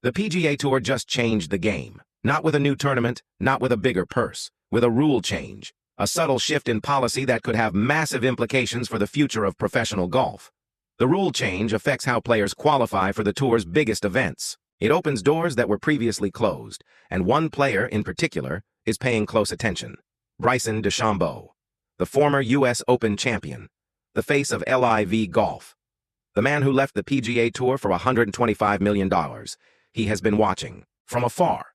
The PGA Tour just changed the game. Not with a new tournament, not with a bigger purse, with a rule change. A subtle shift in policy that could have massive implications for the future of professional golf. The rule change affects how players qualify for the tour's biggest events. It opens doors that were previously closed, and one player in particular is paying close attention. Bryson DeChambeau, the former U.S. Open champion, the face of LIV golf. The man who left the PGA Tour for $125 million. He has been watching from afar.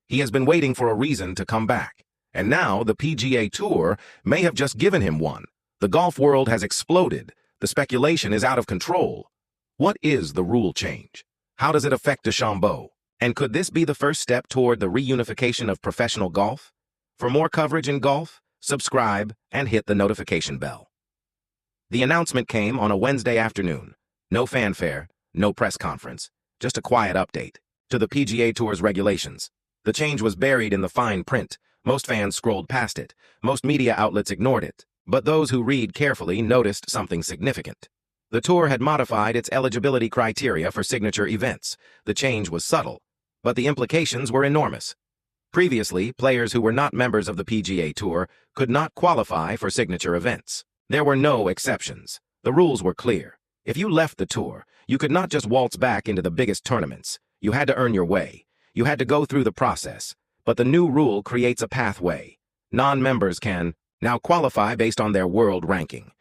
He has been waiting for a reason to come back. And now the PGA Tour may have just given him one. The golf world has exploded. The speculation is out of control. What is the rule change? How does it affect DeChambeau? And could this be the first step toward the reunification of professional golf? For more coverage in golf, subscribe and hit the notification bell. The announcement came on a Wednesday afternoon. No fanfare, no press conference, just a quiet update to the PGA Tour's regulations. The change was buried in the fine print. Most fans scrolled past it. Most media outlets ignored it. But those who read carefully noticed something significant. The tour had modified its eligibility criteria for signature events. The change was subtle, but the implications were enormous. Previously, players who were not members of the PGA Tour could not qualify for signature events. There were no exceptions. The rules were clear. If you left the tour, you could not just waltz back into the biggest tournaments. You had to earn your way. You had to go through the process. But the new rule creates a pathway. Non-members can now qualify based on their world ranking.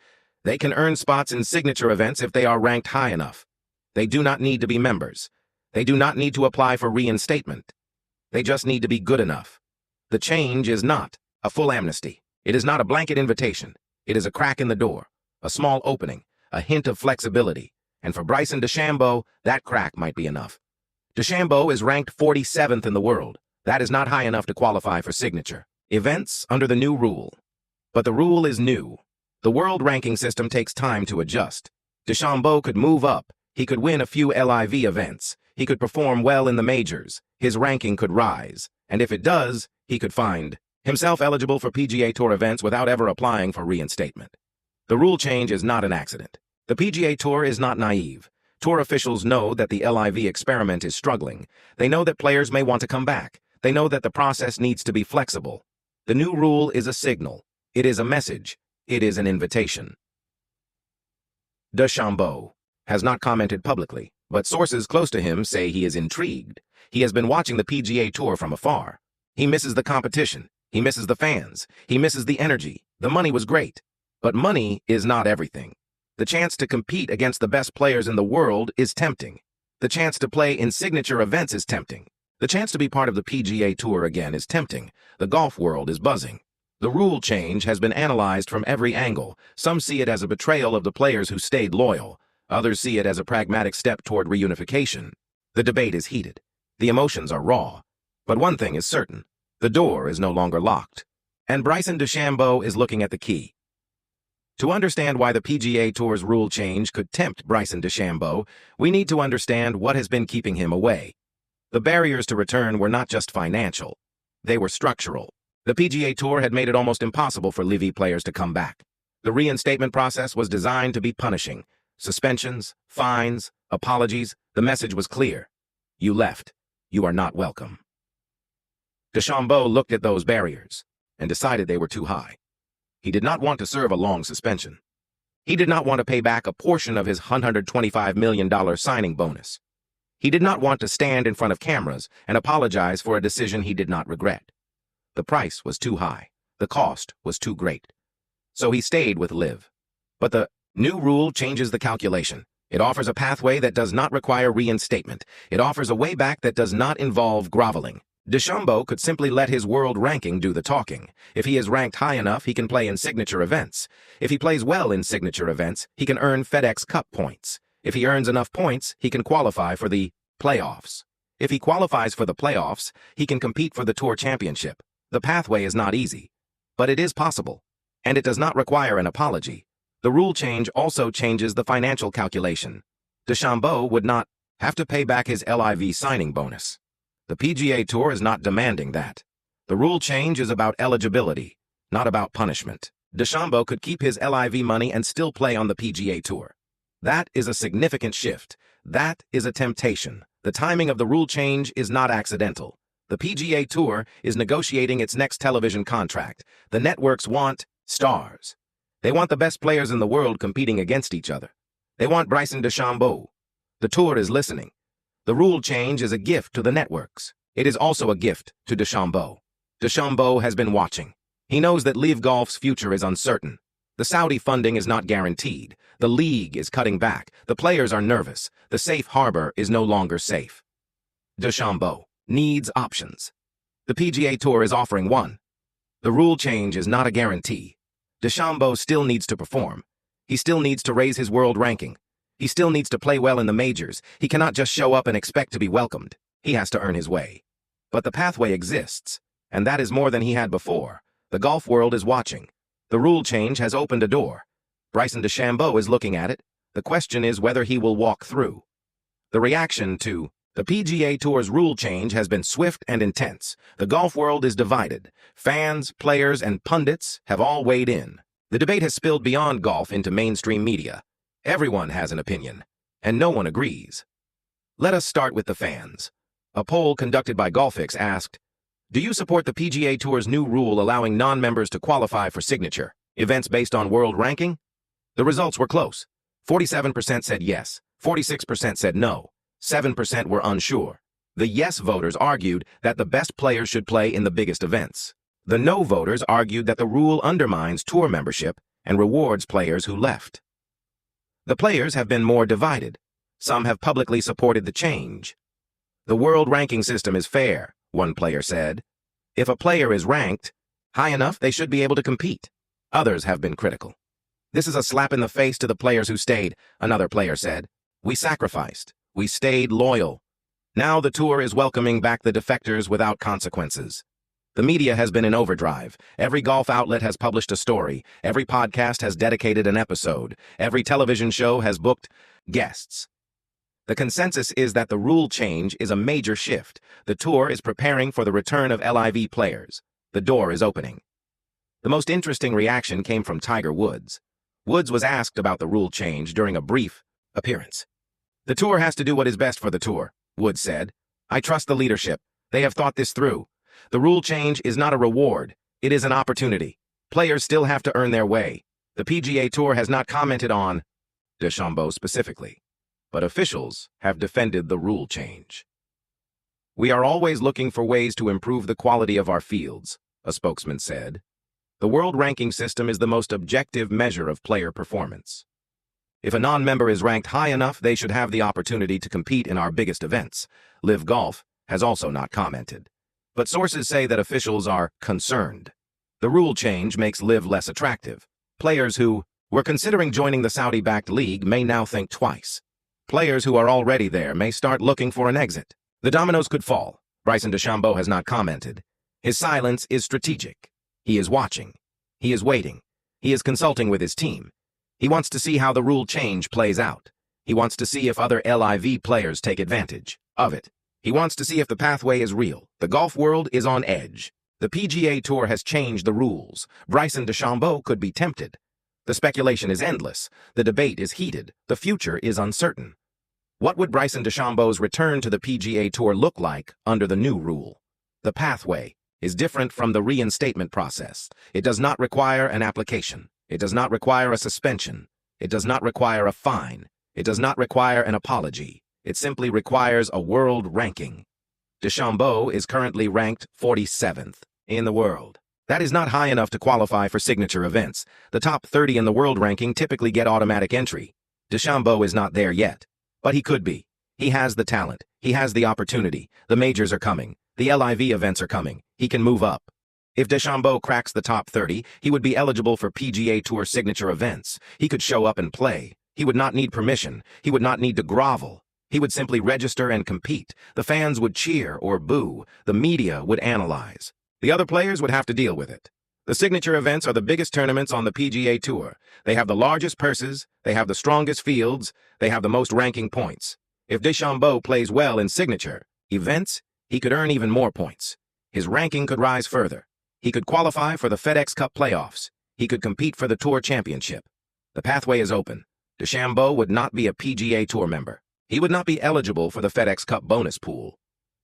They can earn spots in signature events if they are ranked high enough. They do not need to be members. They do not need to apply for reinstatement. They just need to be good enough. The change is not a full amnesty. It is not a blanket invitation. It is a crack in the door, a small opening, a hint of flexibility. And for Bryson DeChambeau, that crack might be enough. DeChambeau is ranked 47th in the world. That is not high enough to qualify for signature events under the new rule. But the rule is new. The world ranking system takes time to adjust. DeChambeau could move up. He could win a few LIV events. He could perform well in the majors. His ranking could rise. And if it does, he could find himself eligible for PGA Tour events without ever applying for reinstatement. The rule change is not an accident. The PGA Tour is not naive. Tour officials know that the LIV experiment is struggling. They know that players may want to come back. They know that the process needs to be flexible. The new rule is a signal. It is a message. It is an invitation. DeChambeau has not commented publicly, but sources close to him say he is intrigued. He has been watching the PGA Tour from afar. He misses the competition. He misses the fans. He misses the energy. The money was great. But money is not everything. The chance to compete against the best players in the world is tempting. The chance to play in signature events is tempting. The chance to be part of the PGA Tour again is tempting. The golf world is buzzing. The rule change has been analyzed from every angle. Some see it as a betrayal of the players who stayed loyal. Others see it as a pragmatic step toward reunification. The debate is heated. The emotions are raw. But one thing is certain. The door is no longer locked. And Bryson DeChambeau is looking at the key. To understand why the PGA Tour's rule change could tempt Bryson DeChambeau, we need to understand what has been keeping him away. The barriers to return were not just financial. They were structural. The PGA Tour had made it almost impossible for LIV players to come back. The reinstatement process was designed to be punishing. Suspensions, fines, apologies, the message was clear. You left. You are not welcome. DeChambeau looked at those barriers and decided they were too high. He did not want to serve a long suspension. He did not want to pay back a portion of his $125 million signing bonus. He did not want to stand in front of cameras and apologize for a decision he did not regret. The price was too high. The cost was too great. So he stayed with LIV. But the new rule changes the calculation. It offers a pathway that does not require reinstatement. It offers a way back that does not involve groveling. DeChambeau could simply let his world ranking do the talking. If he is ranked high enough, he can play in signature events. If he plays well in signature events, he can earn FedEx Cup points. If he earns enough points, he can qualify for the playoffs. If he qualifies for the playoffs, he can compete for the Tour Championship. The pathway is not easy, but it is possible, and it does not require an apology. The rule change also changes the financial calculation. DeChambeau would not have to pay back his LIV signing bonus. The PGA Tour is not demanding that. The rule change is about eligibility, not about punishment. DeChambeau could keep his LIV money and still play on the PGA Tour. That is a significant shift. That is a temptation. The The timing of the rule change is not accidental. The PGA Tour is negotiating its next television contract. The networks want stars. They want the best players in the world competing against each other. They want Bryson DeChambeau. The tour is listening. The rule change is a gift to the networks. It is also a gift to DeChambeau. DeChambeau has been watching. He knows that LIV Golf's future is uncertain. The Saudi funding is not guaranteed. The league is cutting back. The players are nervous. The safe harbor is no longer safe. DeChambeau needs options. The PGA Tour is offering one. The rule change is not a guarantee. DeChambeau still needs to perform. He still needs to raise his world ranking. He still needs to play well in the majors. He cannot just show up and expect to be welcomed. He has to earn his way. But the pathway exists, and that is more than he had before. The golf world is watching. The rule change has opened a door. Bryson DeChambeau is looking at it. The question is whether he will walk through. The reaction to the PGA Tour's rule change has been swift and intense. The golf world is divided. Fans, players, and pundits have all weighed in. The debate has spilled beyond golf into mainstream media. Everyone has an opinion, and no one agrees. Let us start with the fans. A poll conducted by Golfix asked, "Do you support the PGA Tour's new rule allowing non-members to qualify for signature events based on world ranking?" The results were close. 47% said yes, 46% said no, 7% were unsure. The yes voters argued that the best players should play in the biggest events. The no voters argued that the rule undermines tour membership and rewards players who left. The players have been more divided. Some have publicly supported the change. "The world ranking system is fair," one player said. "If a player is ranked high enough, they should be able to compete." Others have been critical. "This is a slap in the face to the players who stayed," another player said. "We sacrificed. We stayed loyal. Now the tour is welcoming back the defectors without consequences." The media has been in overdrive. Every golf outlet has published a story. Every podcast has dedicated an episode. Every television show has booked guests. The consensus is that the rule change is a major shift. The tour is preparing for the return of LIV players. The door is opening. The most interesting reaction came from Tiger Woods. Woods was asked about the rule change during a brief appearance. "The tour has to do what is best for the tour," Woods said. "I trust the leadership. They have thought this through. The rule change is not a reward. It is an opportunity. Players still have to earn their way." The PGA Tour has not commented on DeChambeau specifically, but officials have defended the rule change. "We are always looking for ways to improve the quality of our fields," a spokesman said. "The world ranking system is the most objective measure of player performance. If a non-member is ranked high enough, they should have the opportunity to compete in our biggest events." LIV Golf has also not commented. But sources say that officials are concerned. The rule change makes LIV less attractive. Players who were considering joining the Saudi-backed league may now think twice. Players who are already there may start looking for an exit. The dominoes could fall. Bryson DeChambeau has not commented. His silence is strategic. He is watching. He is waiting. He is consulting with his team. He wants to see how the rule change plays out. He wants to see if other LIV players take advantage of it. He wants to see if the pathway is real. The golf world is on edge. The PGA Tour has changed the rules. Bryson DeChambeau could be tempted. The speculation is endless. The debate is heated. The future is uncertain. What would Bryson DeChambeau's return to the PGA Tour look like under the new rule? The pathway is different from the reinstatement process. It does not require an application. It does not require a suspension. It does not require a fine. It does not require an apology. It simply requires a world ranking. DeChambeau is currently ranked 47th in the world. That is not high enough to qualify for signature events. The top 30 in the world ranking typically get automatic entry. DeChambeau is not there yet, but he could be. He has the talent. He has the opportunity. The majors are coming. The LIV events are coming. He can move up. If DeChambeau cracks the top 30, he would be eligible for PGA Tour signature events. He could show up and play. He would not need permission. He would not need to grovel. He would simply register and compete. The fans would cheer or boo. The media would analyze. The other players would have to deal with it. The signature events are the biggest tournaments on the PGA Tour. They have the largest purses. They have the strongest fields. They have the most ranking points. If DeChambeau plays well in signature events, he could earn even more points. His ranking could rise further. He could qualify for the FedEx Cup playoffs. He could compete for the Tour Championship. The pathway is open. DeChambeau would not be a PGA Tour member. He would not be eligible for the FedEx Cup bonus pool.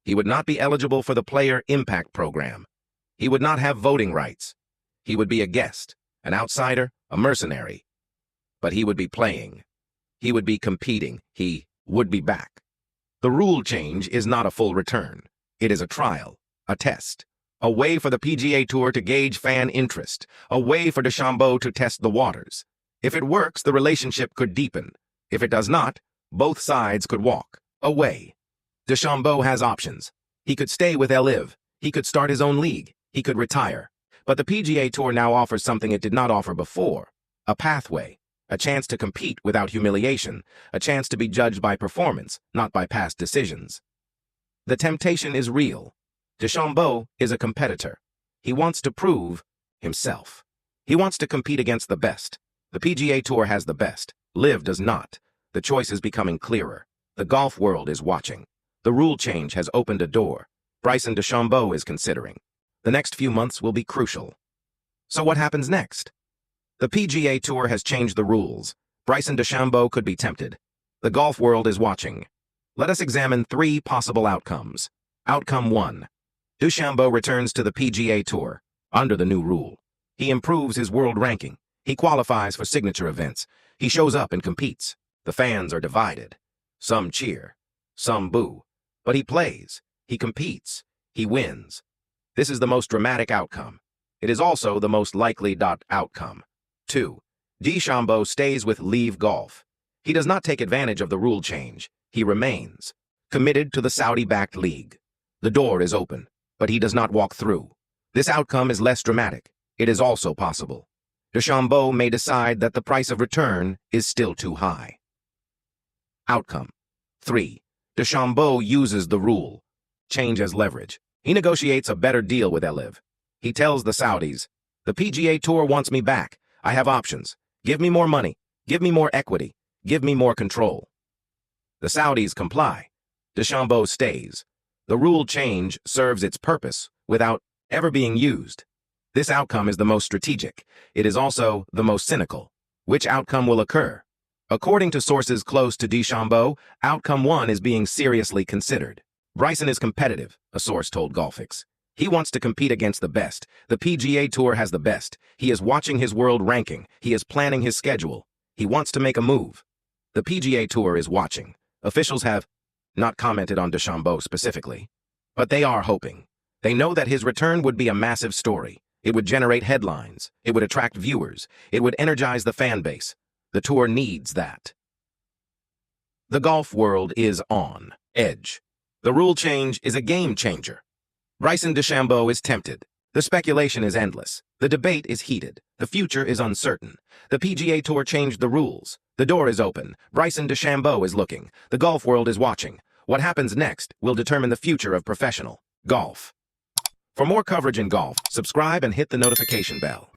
He would not be eligible for the Player Impact Program. He would not have voting rights. He would be a guest, an outsider, a mercenary. But he would be playing. He would be competing. He would be back. The rule change is not a full return. It is a trial, a test, a way for the PGA Tour to gauge fan interest, a way for DeChambeau to test the waters. If it works, the relationship could deepen. If it does not, both sides could walk away. DeChambeau has options. He could stay with LIV. He could start his own league. He could retire. But the PGA Tour now offers something it did not offer before: a pathway, a chance to compete without humiliation, a chance to be judged by performance, not by past decisions. The temptation is real. DeChambeau is a competitor. He wants to prove himself. He wants to compete against the best. The PGA Tour has the best. LIV does not. The choice is becoming clearer. The golf world is watching. The rule change has opened a door. Bryson DeChambeau is considering. The next few months will be crucial. So what happens next? The PGA Tour has changed the rules. Bryson DeChambeau could be tempted. The golf world is watching. Let us examine 3 possible outcomes. Outcome 1. DeChambeau returns to the PGA Tour under the new rule. He improves his world ranking. He qualifies for signature events. He shows up and competes. The fans are divided. Some cheer. Some boo. But he plays. He competes. He wins. This is the most dramatic outcome. It is also the most likely outcome. 2. DeChambeau stays with LIV Golf. He does not take advantage of the rule change. He remains committed to the Saudi-backed league. The door is open, but he does not walk through. This outcome is less dramatic. It is also possible. DeChambeau may decide that the price of return is still too high. Outcome 3. DeChambeau uses the rule change as leverage. He negotiates a better deal with LIV. He tells the Saudis, "The PGA Tour wants me back. I have options. Give me more money. Give me more equity. Give me more control." The Saudis comply. DeChambeau stays. The rule change serves its purpose without ever being used. This outcome is the most strategic. It is also the most cynical. Which outcome will occur? According to sources close to DeChambeau, outcome 1 is being seriously considered. Bryson is competitive, a source told Golfix. He wants to compete against the best. The PGA Tour has the best. He is watching his world ranking. He is planning his schedule. He wants to make a move. The PGA Tour is watching. Officials have not commented on DeChambeau specifically, but they are hoping. They know that his return would be a massive story. It would generate headlines. It would attract viewers. It would energize the fan base. The tour needs that. The golf world is on edge. The rule change is a game changer. Bryson DeChambeau is tempted. The speculation is endless. The debate is heated. The future is uncertain. The PGA Tour changed the rules. The door is open. Bryson DeChambeau is looking. The golf world is watching. What happens next will determine the future of professional golf. For more coverage in golf, subscribe and hit the notification bell.